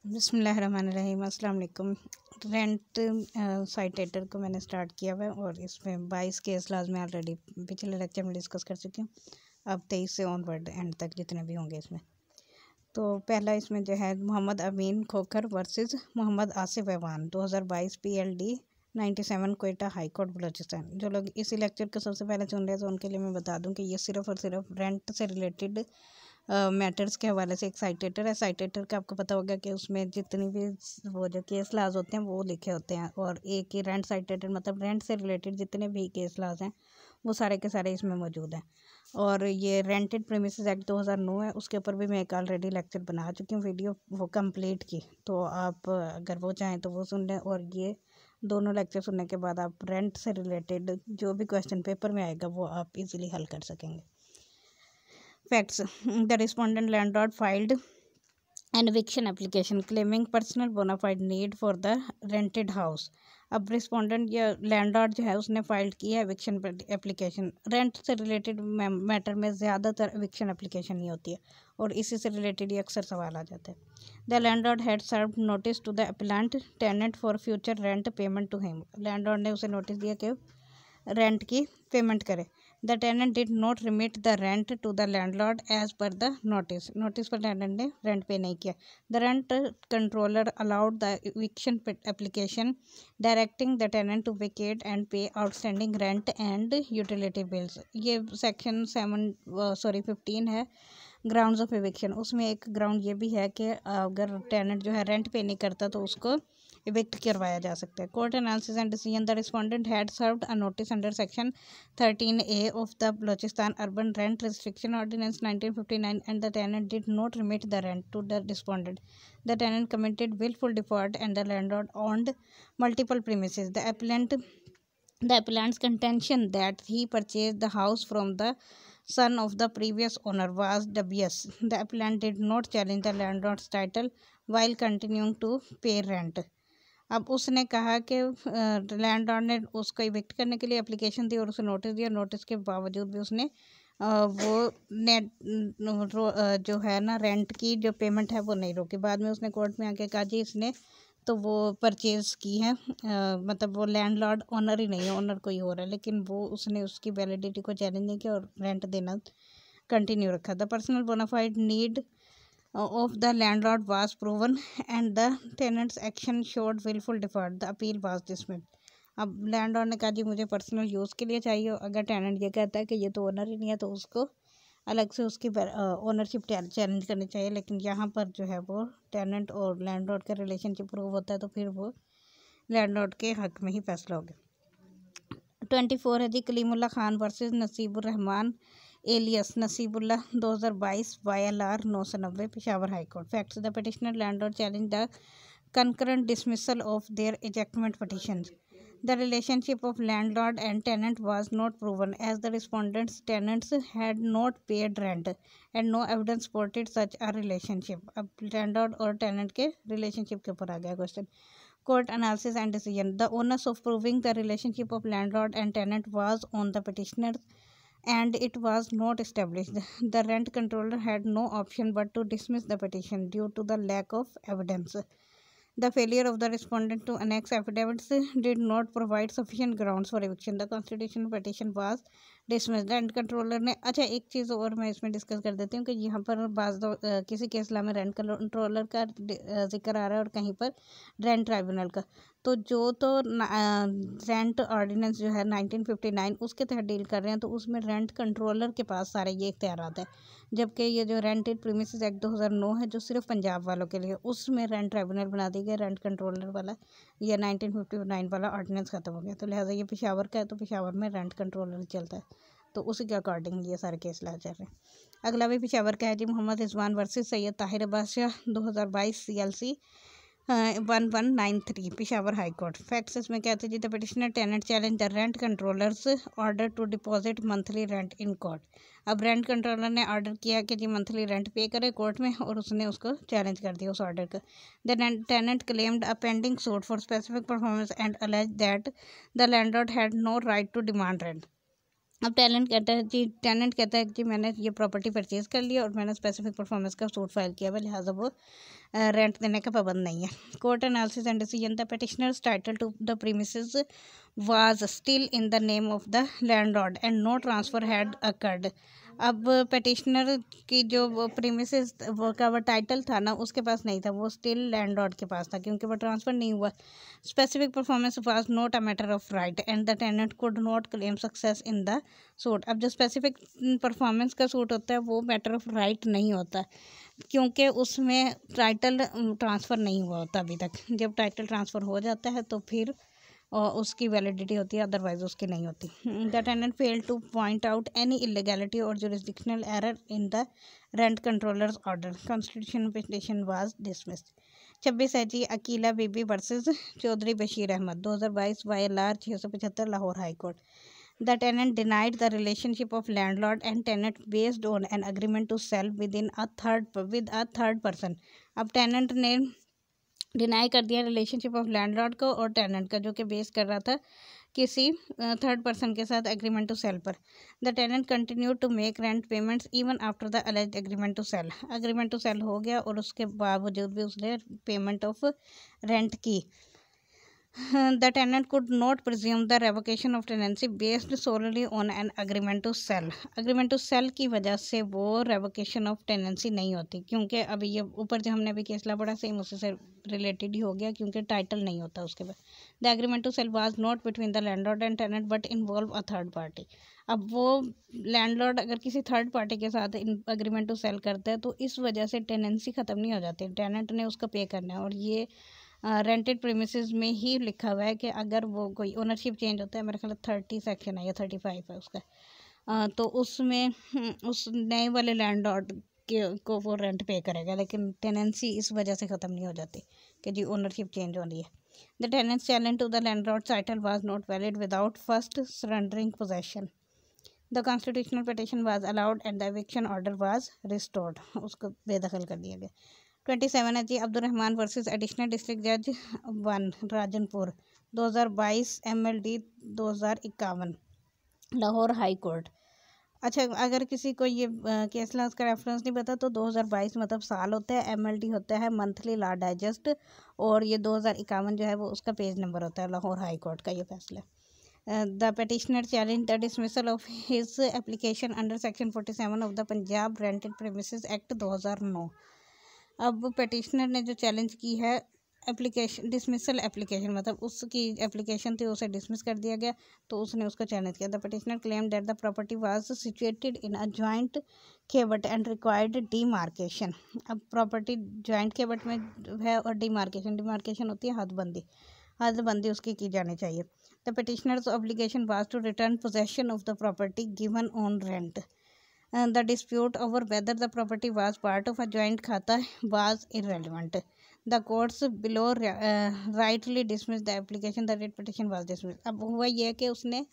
बिस्मिल्लाहिर्रहमानिर्रहीम, अस्सलाम वालेकुम। रेंट साइटेटर को मैंने स्टार्ट किया हुआ है और इसमें 22 केस लाज में ऑलरेडी पिछले लेक्चर में डिस्कस कर चुकी हूँ। अब 23 से ऑनवर्ड एंड तक जितने भी होंगे इसमें। तो पहला इसमें जो है Mohammad Amin Khokhar versus Mohammad Asif Aiwan 2022 PLD 97 Quetta high court Balochistan. जो लोग इसी लेक्चर को सबसे पहले सुन रहे हैं तो उनके लिए मैं बता दूं कि ये सिर्फ और सिर्फ रेंट से रिलेटेड मैटर्स के हवाले से एक साइटेटर है। साइटेटर का आपको पता होगा कि उसमें जितनी भी वो जो केस लाज होते हैं वो लिखे होते हैं, और एक ही रेंट साइटेटर मतलब रेंट से रिलेटेड जितने भी केस लाज हैं वो सारे के सारे इसमें मौजूद हैं। और ये रेंटेड प्रीमिसेस एक्ट 2009 है, उसके ऊपर भी मैं एक ऑलरेडी लेक्चर बना चुकी हूँ वीडियो वो कंप्लीट की, तो आप अगर वो चाहें तो वो सुन लें। और ये दोनों लेक्चर सुनने के बाद आप रेंट से रिलेटेड जो भी क्वेश्चन पेपर में आएगा वो आप इजीली हल कर सकेंगे। Facts: the respondent landlord filed an eviction application claiming personal bona fide need for the rented house। अब रिस्पोंडेंट या लैंडलॉर्ड जो है उसने फाइल की है एविक्शन एप्लीकेशन। रेंट से रिलेटेड मैटर में ज़्यादातर एविक्शन एप्लीकेशन ही होती है और इसी से रिलेटेड ही अक्सर सवाल आ जाते हैं। The landlord had served notice to the appellant tenant for future rent payment to him. Landlord ने उसे नोटिस दिया कि रेंट की पेमेंट करे। The tenant did not remit the rent to the landlord as per the notice. Notice पर tenant ने rent pay नहीं किया। The rent controller allowed the eviction application directing the tenant to vacate and pay outstanding rent and utility bills. ये section 15 है grounds of eviction. उसमें एक ground ये भी है कि अगर टेनेंट जो है रेंट पे नहीं करता तो उसको इविक्ट करवाया जा सकता है। Court analysis and decision: the respondent had served a notice under section 13A of the Balochistan urban rent restriction ordinance 1959 and the tenant did not remit the rent to the respondent. The tenant committed willful default and the landlord owned multiple premises. The appellant's contention that he purchased the house from the son of the previous owner was dubious. The appellant did not challenge the landlord's title while continuing to pay rent. अब उसने कहा कि landlord ने उसको evict करने के लिए application दी और उसे नोटिस दिया। नोटिस के बावजूद भी उसने वो नेट जो है ना रेंट की जो पेमेंट है वो नहीं रोकी। बाद में उसने कोर्ट में आके कहा जी इसने तो वो परचेज़ की है, मतलब वो लैंडलॉर्ड ओनर ही नहीं है, ओनर कोई और है, लेकिन वो उसने उसकी वैलिडिटी को चैलेंज नहीं किया और रेंट देना कंटिन्यू रखा। The personal bonafide need of the landlord was proven and the tenant's action showed willful default. The appeal was dismissed. अब लैंडलॉर्ड ने कहा जी मुझे पर्सनल यूज़ के लिए चाहिए। अगर टेनेंट ये कहता है कि ये तो ओनर ही नहीं है तो उसको अलग से उसकी ओनरशिप चैलेंज करनी चाहिए। लेकिन यहाँ पर जो है वो टेनेंट और लैंडलॉर्ड का रिलेशनशिप प्रूव होता है तो फिर वो लैंडलॉर्ड के हक में ही फैसला हो गया। 24 है जी Kalimullah Khan versus Nasibur Rehman alias Nasibullah 2022 YLR 990 Peshawar high court. Facts: the petitioner landlord challenge the concurrent dismissal of their ejectment petitions. The relationship of landlord and tenant was not proven as the respondents' tenants had not paid rent and no evidence supported such a relationship. अब landlord और tenant के relationship के ऊपर आ गया question. Court analysis and decision: the onus of proving the relationship of landlord and tenant was on the petitioners and it was not established. The rent controller had no option but to dismiss the petition due to the lack of evidence. The failure of the respondent to annex affidavits did not provide sufficient grounds for eviction. The constitutional petition was dismissed. Rent controller ने अच्छा एक चीज़ और मैं इसमें discuss कर देती हूँ कि यहाँ पर किसी केस ला में रेंट कंट्रोलर का जिक्र आ रहा है और कहीं पर रेंट ट्राइब्यूनल का। तो जो तो रेंट ऑर्डिनेंस जो है 1959 उसके तहत डील कर रहे हैं तो उसमें रेंट कंट्रोलर के पास सारे ये इख्तियारात हैं, जबकि ये जो रेंटेड प्रीमिसेस एक्ट 2009 है जो सिर्फ पंजाब वालों के लिए, उसमें रेंट ट्राइब्यूनल बना दी गई। रेंट कंट्रोलर वाला या 1959 वाला ऑर्डिनेंस ख़त्म हो गया, तो लिहाजा ये पेशावर का है तो पेशावर में रेंट कंट्रोलर चलता है, तो उसी के अकॉर्डिंग ये सारे केस ला चल रहे हैं। अगला भी पेशावर का है जी Mohammad Rizwan versus Syed Tahir Badshah 2022 CLC 1193 Peshawar high court. Facts इसमें कहते हैं जी the petitioner tenant challenge the rent controllers order to deposit monthly rent in court. अब रेंट कंट्रोलर ने ऑर्डर किया कि जी मंथली रेंट पे करे कोर्ट में और उसने उसको चैलेंज कर दिया उस ऑर्डर का। The tenant claimed a pending suit for specific performance and allege that the landlord had no right to demand rent. अब टेनेंट कहता है कि मैंने ये प्रॉपर्टी परचेज़ कर लिया और मैंने स्पेसिफिक परफॉर्मेंस का सूट फाइल किया है, लिहाजा वो रेंट देने का पाबंद नहीं है। Court analysis and decision, the petitioner's title to the premises was still in the name of the landlord and no transfer had occurred. अब पेटिशनर की जो वो प्रीमिसेस वो का वो टाइटल था ना, उसके पास नहीं था, वो स्टिल लैंडलॉर्ड के पास था क्योंकि वो ट्रांसफ़र नहीं हुआ। Specific performance was not a matter of right and the tenant could not claim success in the suit. अब जो स्पेसिफिक परफॉर्मेंस का सूट होता है वो मैटर ऑफ राइट नहीं होता क्योंकि उसमें टाइटल ट्रांसफ़र नहीं हुआ होता अभी तक। जब टाइटल ट्रांसफ़र हो जाता है तो फिर उसकी वैलिडिटी होती है, अदरवाइज उसकी नहीं होती। The tenant fail to point out any illegality और jurisdictional error in the rent controllers order, constitution petition was dismissed. 26 है जी Aqeela Bibi versus Chaudhry Bashir Ahmad, 2022 YLR 675 Lahore high court. The tenant denied the relationship of landlord and tenant based on an agreement to sell with a third person. अब tenant ने deny कर दिया relationship of landlord को और tenant का, जो कि बेस कर रहा था किसी थर्ड पर्सन के साथ एग्रीमेंट टू सेल पर। The tenant continue to make rent payments even after the alleged agreement to sell. Agreement to sell हो गया और उसके बावजूद भी उसने पेमेंट ऑफ रेंट की। The tenant could not presume the revocation of tenancy based solely on an agreement to sell. Agreement to sell की वजह से वो revocation of tenancy नहीं होती क्योंकि अभी ये ऊपर जो हमने अभी केस ला पड़ा सेम उसी से रिलेटेड ही हो गया क्योंकि टाइटल नहीं होता उसके बाद। The agreement to sell was not between the landlord and tenant but involve a third party. अब वो लैंडलॉर्ड अगर किसी थर्ड पार्टी के साथ अग्रीमेंट टू सेल करता है तो इस वजह से टेनेंसी ख़त्म नहीं हो जाती, टेनेंट ने उसका पे करना है। और ये रेंटेड प्रीमिसेस में ही लिखा हुआ है कि अगर वो कोई ओनरशिप चेंज होता है, मेरे ख्याल 30 सेक्शन है या 35 है उसका, तो उसमें उस नए वाले लैंडलॉर्ड को वो रेंट पे करेगा, लेकिन टेनेंसी इस वजह से ख़त्म नहीं हो जाती कि जी ओनरशिप चेंज हो रही है। The tenant's challenge to the landlord title was not valid without first surrendering possession. The constitutional petition was allowed and the eviction order was restored, उसको बेदखल कर दिया गया। 27 है जी अब्दुलरहमान वर्सेस एडिशनल डिस्ट्रिक्ट जज 1 Rajanpur, 2022 MLD 2051 Lahore high court. अच्छा, अगर किसी को ये केस लॉ का रेफरेंस नहीं पता तो 2022 मतलब साल होता है, MLD होता है मंथली लॉ डाइजेस्ट, और ये 2051 जो है वो उसका पेज नंबर होता है। लाहौर हाई कोर्ट का ये फैसला। The petitioner challenged the dismissal of his application under section 47 of the Punjab rented premises act 2009। अब petitioner ने जो चैलेंज की है एप्लीकेशन डिसमिसल एप्लीकेशन, मतलब उसकी एप्लीकेशन थी उसे डिसमिस कर दिया गया तो उसने उसको चैलेंज किया। The petitioner claimed that the property was situated in a joint khewat and required demarcation. अब प्रॉपर्टी जॉइंट खेबट में है और डिमार्केशन होती है हदबंदी उसकी की जानी चाहिए। The petitioner's obligation was to return possession of the property given on rent. The dispute over whether the property was part of a joint khata was irrelevant. The courts below rightly dismissed the application. The writ petition was dismissed. अब हुआ यह कि उसने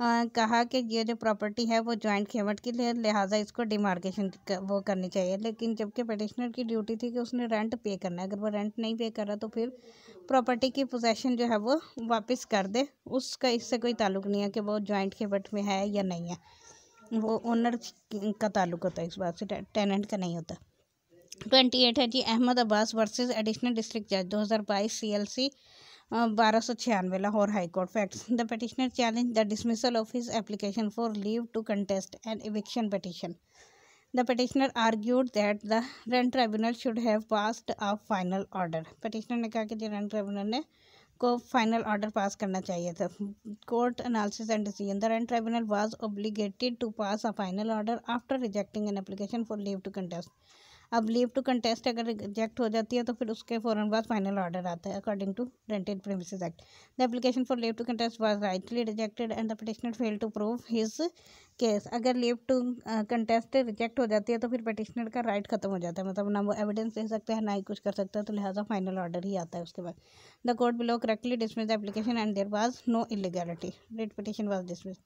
कहा कि ये जो property है वो जॉइंट खेमट की लिहाजा इसको डिमार्केशन वो करनी चाहिए, लेकिन जबकि पिटिशनर की ड्यूटी थी कि उसने रेंट पे करना है। अगर वो रेंट नहीं पे कर रहा तो फिर प्रॉपर्टी की पोजेशन जो है वो वापस कर दे, उसका इससे कोई ताल्लुक़ नहीं है कि वो जॉइंट खेमट में है या नहीं है, वो ओनर का ताल्लुक़ होता है इस बात से, टेनेंट का नहीं होता। 28 है जी Ahmad Abbas versus additional district जज 2022 CLC 1296 Lahore high court. Facts, the petitioner challenged the dismissal of his application for leave to contest an eviction petition. The petitioner argued that the rent tribunal should have passed a final order. petitioner ने कहा कि जो rent tribunal ने को final order pass करना चाहिए था। Court analysis and decision, the rent tribunal was obligated to pass a final order after rejecting an application for leave to contest. अब लीव टू कंटेस्ट अगर रिजेक्ट हो जाती है तो फिर उसके फ़ौरन बाद फाइनल ऑर्डर आता है according to rented premises act. The application for leave to contest was rightly rejected and the petitioner failed to prove his case. अगर लीव टू कंटेस्ट रिजेक्ट हो जाती है तो फिर पिटिशनर का राइट खत्म हो जाता है, मतलब ना वो एविडेंस दे सकता है ना ही कुछ कर सकता है, तो लिहाजा फाइनल ऑर्डर ही आता है उसके बाद। The court below correctly dismiss the application and there was no illegality, writ petition was dismiss.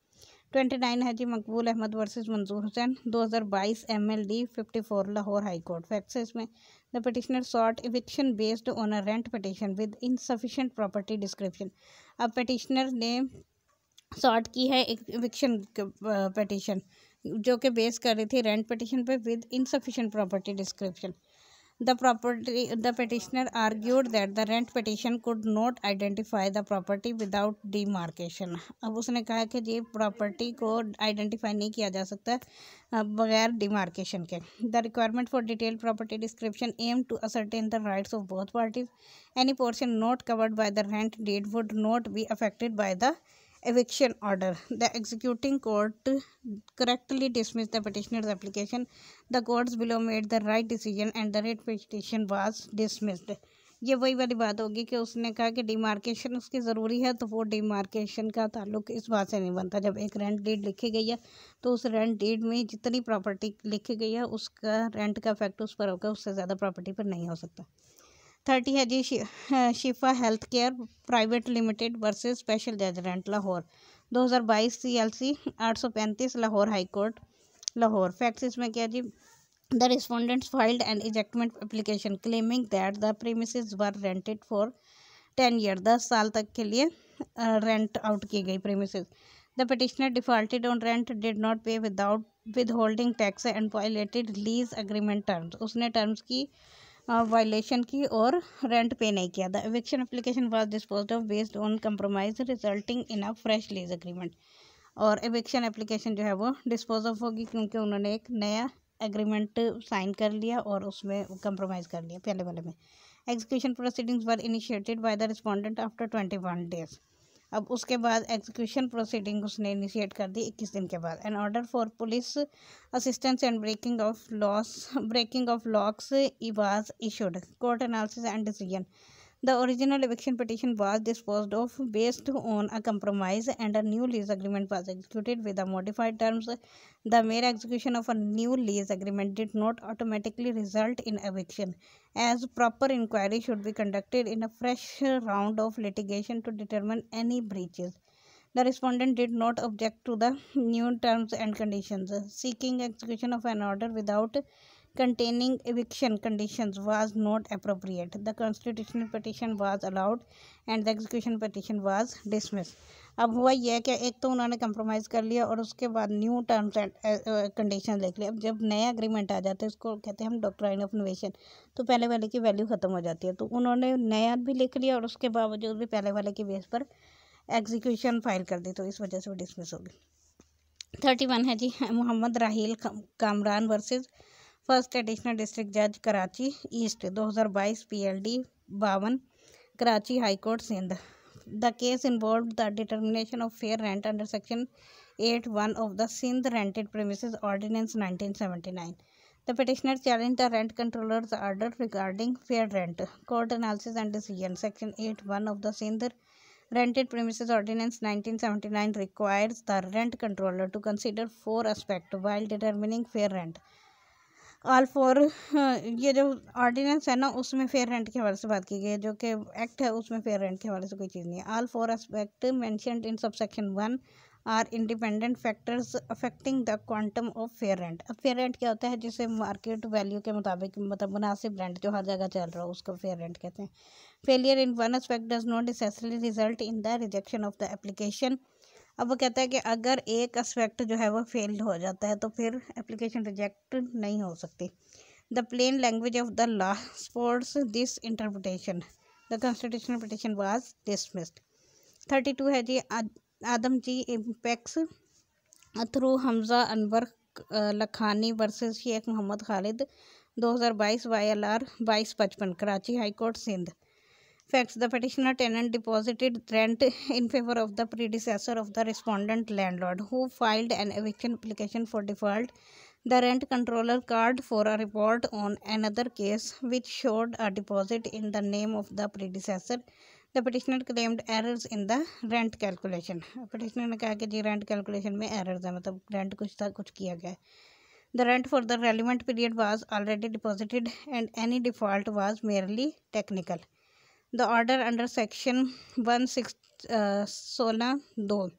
29 है जी Maqbool Ahmed versus Manzoor Hussain 2022 MLD 54 Lahore high court. Facts है इसमें, the petitioner sought eviction based on a rent petition with insufficient property description. अब petitioner ने sought की है एक eviction petition जो कि बेस कर रही थी रेंट पिटीशन पे with insufficient property description. The petitioner argued that the rent petition could not identify the property without demarcation। अब उसने कहा कि ये प्रॉपर्टी को आइडेंटिफाई नहीं किया जा सकता बगैर डिमार्केशन के। The requirement for detailed property description aimed to ascertain the rights of both parties। Any portion not covered by the rent deed would not be affected by the eviction order। The executing court correctly dismissed the petitioner's application। The courts below made the right decision and the rent petition was dismissed। ये वही वाली बात होगी कि उसने कहा कि demarcation उसकी ज़रूरी है, तो वो डिमार्केशन का ताल्लुक इस बात से नहीं बनता। जब एक रेंट डीड लिखी गई है तो उस रेंट डीड में जितनी प्रॉपर्टी लिखी गई है उसका रेंट का इफेक्ट उस पर होगा, उससे ज़्यादा प्रॉपर्टी पर नहीं हो सकता। 30 है जी Shifa health care private limited versus special judgment Lahore 2022 CLC 835 Lahore high court Lahore. Facts इसमें क्या जी, the respondents filed an ejectment application claiming that the premises were rented for 10 year 10 साल तक के लिए रेंट आउट की गई premises. The petitioner defaulted on rent, did not pay without withholding tax and violated lease agreement terms. उसने terms की violation की और रेंट पे नहीं किया। The eviction application was disposed of based on compromise resulting in a fresh lease agreement. और eviction application जो है वो डिस्पोज ऑफ होगी क्योंकि उन्होंने एक नया एग्रीमेंट साइन कर लिया और उसमें कंप्रोमाइज़ कर लिया पहले वाले में। Execution proceedings were initiated by the respondent after 21 days. अब उसके बाद एग्जीक्यूशन प्रोसीडिंग उसने इनिशिएट कर दी 21 दिन के बाद। An order for police assistance and breaking of locks was issued. Court analysis and decision. The original eviction petition was disposed of based on a compromise and a new lease agreement was executed with the modified terms। The mere execution of a new lease agreement did not automatically result in eviction, as proper inquiry should be conducted in a fresh round of litigation to determine any breaches। The respondent did not object to the new terms and conditions. Seeking execution of an order without containing eviction conditions was not appropriate। The constitutional petition was allowed and the execution petition was dismissed। अब हुआ यह है कि एक तो उन्होंने compromise कर लिया और उसके बाद न्यू टर्म्स एंड कंडीशन लिख लिया। अब जब नया एग्रीमेंट आ जाता है इसको कहते हैं हम डॉक्ट्राइन ऑफ इनोवेशन, तो पहले वाले की वैल्यू ख़त्म हो जाती है। तो उन्होंने नया भी लिख लिया और उसके बावजूद भी पहले वाले के बेस पर एग्जीक्यूशन फाइल कर दी, तो इस वजह से वो डिसमिस होगी। 31 है जी Mohammad Raheel Kamran versus first additional district जज Karachi east 2022 PLD 52 Karachi high court Sindh. The case involve the determination of fair rent under section 8(1) of the Sindh rented premises ordinance 1979। The petitioner challenge the rent controllers order regarding fair rent. Court analysis and decision. Section 8(1) of the Sindh Rented Premises Ordinance 1979 requires the rent controller to consider 4 aspects while determining fair rent। All for ये जो ordinance है ना उसमें fair rent के हवाले से बात की गई है, जो कि एक्ट है उसमें फेयर रेंट के हवाले से कोई चीज़ नहीं है। All four aspect mentioned in subsection 1 are independent factors affecting the quantum of fair rent. अब फेयर रेंट क्या होता है, जिसे मार्केट वैल्यू के मुताबिक मतलब मुनासिब रेंट जो हर जगह चल रहा हो उसको फेयर रेंट कहते हैं। Failure in one aspect does not necessarily result in the rejection of the application. अब वो कहता है कि अगर एक एस्पेक्ट जो है वो फेल्ड हो जाता है तो फिर एप्लीकेशन रिजेक्ट नहीं हो सकती। The plain language of the law supports this interpretation. The constitutional petition was dismissed. 32 है जी Adamjee Impex through Hamza Anwar Lakhani versus Sheikh Mohammad Khalid 2022 YLR 2255 Karachi high court Sindh. Facts: the petitioner tenant deposited rent in favor of the predecessor of the respondent landlord, who filed an eviction application for default. The rent controller called for a report on another case which showed a deposit in the name of the predecessor. The petitioner claimed errors in the rent calculation. Petitioner ने कहा कि जी rent calculation में errors है, मतलब rent कुछ था कुछ किया गया। The rent for the relevant period was already deposited and any default was merely technical. The order under section 116(2)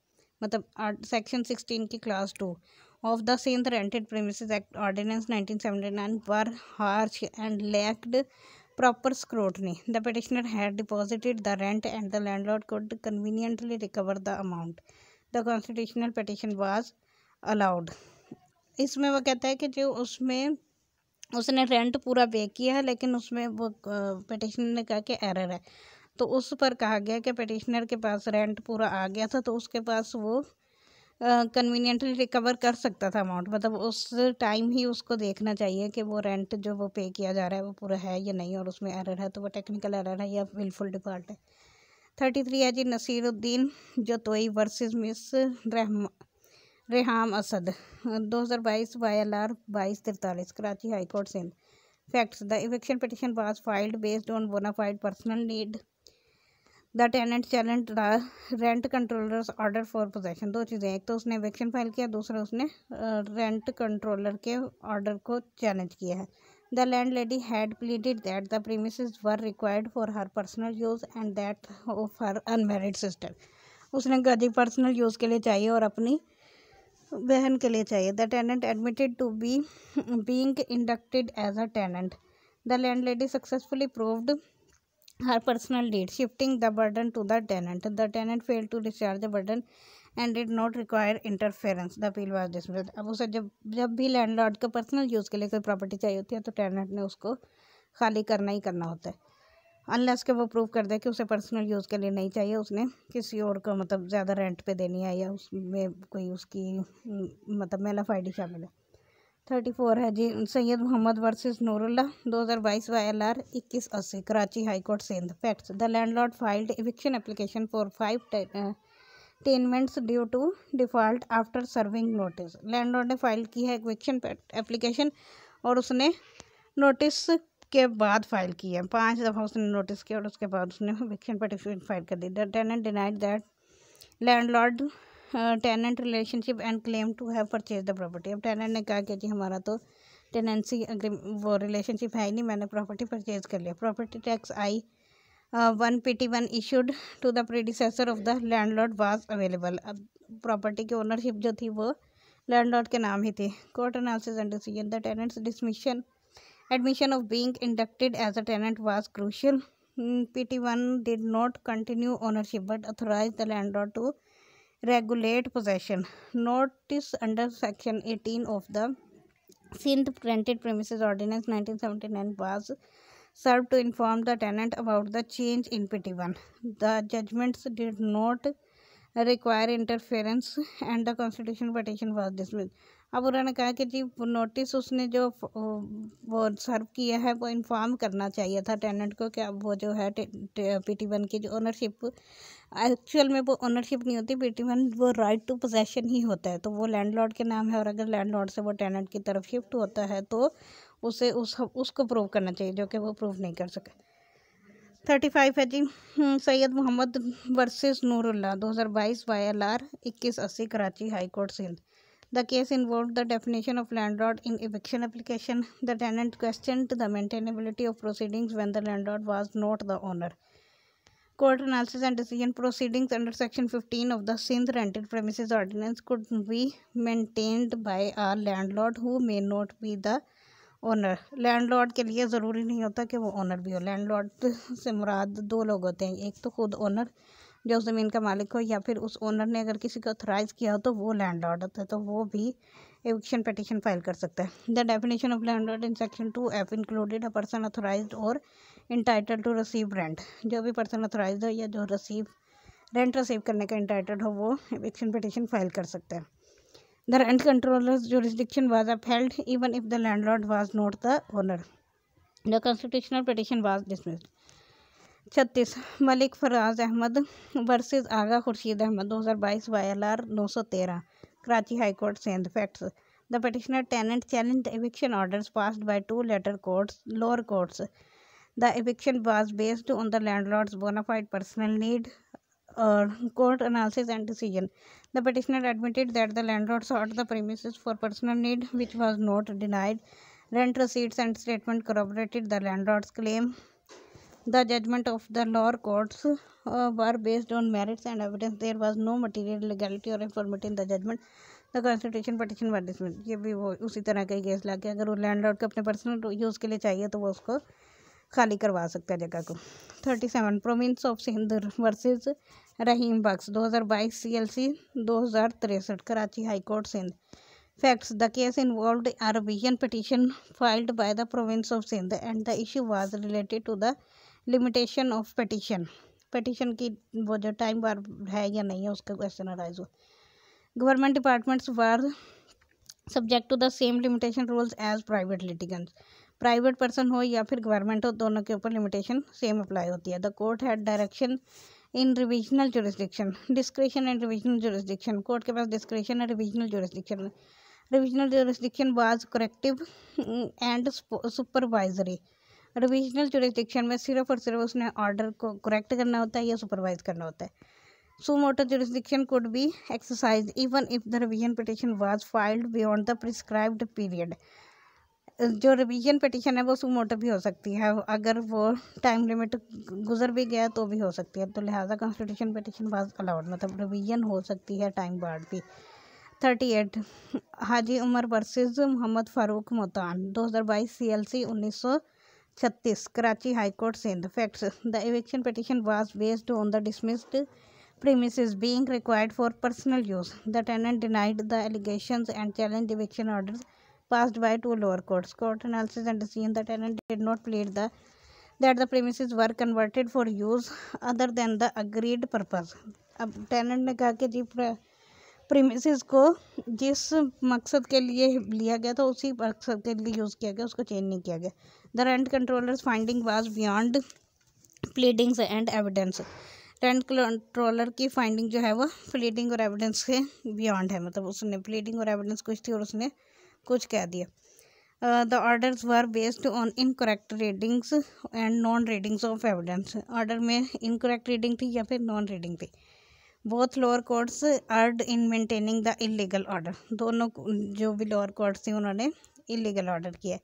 मतलब सेक्शन 16 की clause 2 of the Sindh rented premises act ordinance 1979 were harsh and lacked proper scrutiny. The petitioner had deposited the rent and the landlord could conveniently recover the amount. The constitutional petition was allowed. इसमें वो कहता है कि जो उसमें उसने rent पूरा पे किया है, लेकिन उसमें वो पिटिशनर ने कहा कि एरर है, तो उस पर कहा गया कि पिटिशनर के पास रेंट पूरा आ गया था, तो उसके पास वो कन्वीनियंटली रिकवर कर सकता था अमाउंट। मतलब उस टाइम ही उसको देखना चाहिए कि वो रेंट जो वो पे किया जा रहा है वो पूरा है या नहीं, और उसमें एरर है तो वो टेक्निकल एरर है या विलफुल डिफ़ॉल्ट है। 33 है जी Nasiruddin Jatoi versus miss Reham Asad 2022 YLR 2243 Karachi high court Sindh. Facts the eviction petition was filed based on bona fide personal need. The tenant challenge the rent controllers order for possession. दो चीज़ें, एक तो उसने इविक्शन फाइल किया, दूसरा उसने रेंट कंट्रोलर के ऑर्डर को चैलेंज किया है। The land lady had pleaded that the premises were required for her personal use and that of her unmarried sister. उसने कहा जी पर्सनल यूज़ के लिए चाहिए और अपनी बहन के लिए चाहिए। The tenant admitted to be being inducted as a tenant. The landlady successfully proved her personal need, shifting the burden to the tenant. The tenant failed to discharge the burden and did not require interference. The appeal was dismissed. अब उसे जब भी landlord को personal use के लिए कोई property चाहिए होती है तो टेनेंट ने उसको खाली करना ही करना होता है, अनलेस के वो प्रूव कर दे कि उसे पर्सनल यूज़ के लिए नहीं चाहिए, उसने किसी और को मतलब ज़्यादा रेंट पे देनी है या उसमें कोई उसकी मतलब मेलाफाइडी शामिल है। 34 है जी Syed Mohammad versus Noorullah 2022 YLR 2180 Karachi high court Sindh. Facts the landlord filed eviction application for 5 tenements due to default after serving notice. Landlord ने फाइल की है इविक्शन एप्लीकेशन और उसने नोटिस के बाद फाइल की है, 5 दफ़ा उसने नोटिस किया और उसके बाद उसने इविक्शन पिटीशन फाइल कर दी। The tenant denied that landlord tenant relationship and claim to have purchase the property. अब टेनेंट ने कहा कि जी हमारा तो टेनेंसी वो रिलेशनशिप है ही नहीं, मैंने प्रॉपर्टी परचेज कर लिया। Property tax I 1 PT1 issued to the predecessor of the landlord was available. अब प्रॉपर्टी की ओनरशिप जो थी वो लैंडलॉर्ड के नाम ही थी। Court analysis and decision the tenants dismission admission of being inducted as a tenant was crucial. PT1 did not continue ownership but authorized the landlord to regulate possession. Notice under section 18 of the Sindh Rented Premises Ordinance 1979 was served to inform the tenant about the change in PT1. The judgments did not require interference and the constitutional petition was dismissed. अब उन्होंने कहा कि जी notice उसने जो वो सर्व किया है वो इन्फॉर्म करना चाहिए था टेनेंट को कि अब वो जो है PT1 की जो ओनरशिप एक्चुअल में वो ओनरशिप नहीं होती, PT1 वो राइट टू पोजेशन ही होता है, तो वो लैंडलॉर्ड के नाम है और अगर लैंडलॉर्ड से वो टेनेंट की तरफ शिफ्ट होता है तो उसे उसको प्रूव करना चाहिए, जो कि वो प्रूव नहीं कर सके। 35 है जी Syed Mohammad versus Noorullah 2022 YLR 2180 Karachi high court Sindh. The case involved the definition of landlord in eviction application. The tenant questioned the maintainability of proceedings when the landlord was not the owner. Court analysis and decision proceedings under section 15 of the Sindh Rented Premises Ordinance could be maintained by a landlord who may not be the owner. Landlord के लिए ज़रूरी नहीं होता कि वो owner भी हो। Landlord से मुराद दो लोग होते हैं, एक तो खुद ओनर जो उस ज़मीन का मालिक हो, या फिर उस ओनर ने अगर किसी को ऑथराइज़ किया हो तो वो लैंडलॉर्ड होता है, तो वो भी एविक्शन पिटीशन फाइल कर सकता है। The definition of landlord in section 2F included a person authorised और इंटाइटल्ड टू रिसीव रेंट। जो भी पर्सन ऑथराइज्ड हो या जो रेंट रिसीव करने का इंटाइटल्ड हो वो एविक्शन पिटीशन फाइल कर सकता है। The rent controller's jurisdiction was upheld even if the landlord was not the owner. The constitutional petition was dismissed. 36 Malik Faraz Ahmed versus Agha Khurshid Ahmed 2022 YLR 913 Karachi high court Sindh. Facts the petitioner tenant challenged the eviction orders passed by 2 lower courts. The eviction was based on the landlord's bona fide personal need. Court analysis and decision. The petitioner admitted that the landlord sought the premises for personal need, which was not denied. Rent receipts and statement corroborated the landlord's claim. The judgment of the lower courts were based on merits and evidence. There was no material legality or infirmity in the judgment. The constitution petition was dismissed. ये भी वो उसी तरह का ही case ला के अगर वो landlord को अपने पर्सनल यूज़ के लिए चाहिए तो वो उसको खाली करवा सकता है जगह को। 37 province of Sindh versus Rahim Bakhsh 2022 CLC 2063 Karachi high court Sindh. Facts: The case involved a revision petition filed by the province of Sindh and the issue was related to the limitation of petition. Petition की वो जो टाइम बार है या नहीं है उसका question arise हुआ। Government departments were subject to the same limitation rules as private litigants. Private person हो या फिर गवर्नमेंट हो, दोनों के ऊपर लिमिटेशन सेम अप्लाई होती है। The court had direction in revisional jurisdiction, discretion and revisional jurisdiction. Court के पास डिस्क्रिशन है revisional jurisdiction. Revisional jurisdiction was corrective and supervisory. Revisional jurisdiction में सिर्फ और सिर्फ उसने ऑर्डर को करेक्ट करना होता है या सुपरवाइज करना होता है। Suo motu jurisdiction could be exercise even if the revision petition was filed beyond the prescribed period. जो रिवीजन पिटिशन है वो सुमोटो भी हो सकती है, अगर वो टाइम लिमिट गुजर भी गया तो भी हो सकती है। तो लिहाजा कॉन्स्टिट्यूशन पिटिशन वाज अलाउड, मतलब रिवीजन हो सकती है टाइम बार्ड भी। 38 Haji Umar versus Mohammad Farooq Motan 2022 CLC 1936 Karachi high court Sindh. Facts: the eviction petition was based on the dismissed premises being required for personal use. The tenant denied the allegations and challenged eviction orders passed by two lower courts. Court analysis and decision: the tenant did not plead that the premises were converted for use other than the agreed purpose. अब tenant ने कहा कि जी premises को जिस मकसद के लिए लिया गया था उसी मकसद के लिए यूज़ किया गया, उसको चेंज नहीं किया गया। The rent controllers finding was beyond pleadings and evidence. Rent controller की फाइंडिंग जो है वो प्लीडिंग और एविडेंस के बियॉन्ड है, मतलब उसने प्लीडिंग और एविडेंस कुछ थी और उसने कुछ कह दिया। The orders were based on incorrect readings and non readings of evidence. Order में इनकरेक्ट रीडिंग थी या फिर नॉन रीडिंग थी। Both lower courts earned in maintaining the illegal order. दोनों जो भी लोअर कोर्ट्स थी उन्होंने इलीगल ऑर्डर किया।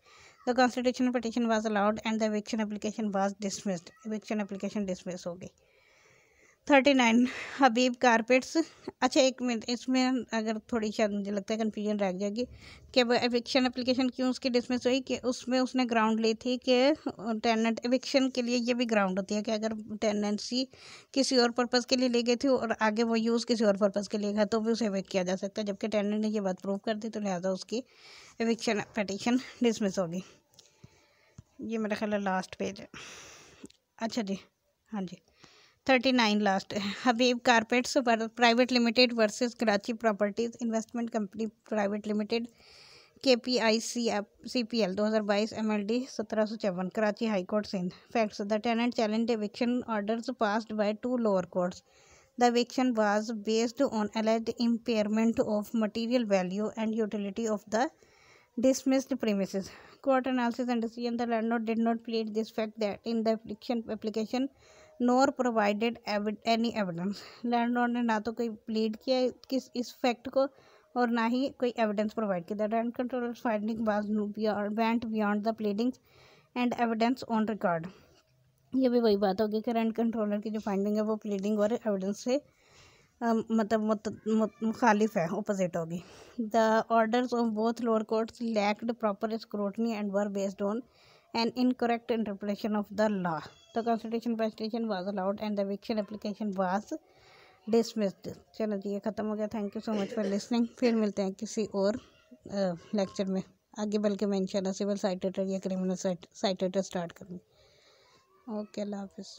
The constitutional petition was allowed and the eviction application was dismissed. Eviction application dismiss हो गई। 39 हबीब कारपेट्स। अच्छा एक मिनट, इसमें अगर थोड़ी शायद मुझे लगता है कन्फ्यूजन रह जाएगी कि एविक्शन एप्लीकेशन क्यों उसकी डिसमिस हुई, कि उसमें उसने ग्राउंड ली थी कि टेनेंट एविक्शन के लिए ये भी ग्राउंड होती है कि अगर टेनेंसी किसी और पर्पज़ के लिए ली गई थी और आगे वो यूज़ किसी और पर्पज़ के लिए गया तो भी उसे एविक्ट किया जा सकता है, जबकि टेनेंट ने ये बात प्रूव कर दी तो लिहाजा उसकी एविक्शन पिटीशन डिसमिस होगी। ये मेरा ख्याल है लास्ट पेज है। अच्छा जी, हाँ जी 39 last. Habib carpets private limited versus Karachi properties investment company private limited KPICPL 2022 MLD 1754 Karachi high court Sindh. Facts: the tenant challenged eviction orders passed by two lower courts. The eviction was based on alleged impairment of material value and utility of the dismissed premises. Court analysis and decision: the landlord did not plead this fact that in the eviction application NOR provided any evidence. Landlord ने ना तो कोई plead किया किस इस fact को और ना ही कोई एविडेंस प्रोवाइड किया। The rent controllers finding was went beyond the pleadings and evidence on record. ये भी वही बात होगी कि रेंट कंट्रोलर की जो फाइंडिंग है वो प्लीडिंग और एविडेंस से मतलब मुखालिफ है, अपोजिट होगी। The orders of both lower courts lacked proper scrutiny and were based on an incorrect interpretation of the law. The constitution petition was allowed and the eviction application was dismissed. चलो जी ये ख़त्म हो गया। Thank you so much for listening. फिर मिलते हैं किसी और लेक्चर में आगे, बल्कि मैं इंशाल्लाह सिविल साइटेटर या क्रिमिनल साइटेटर स्टार्ट करूँगी। ओके, अल्लाह हाफिज़।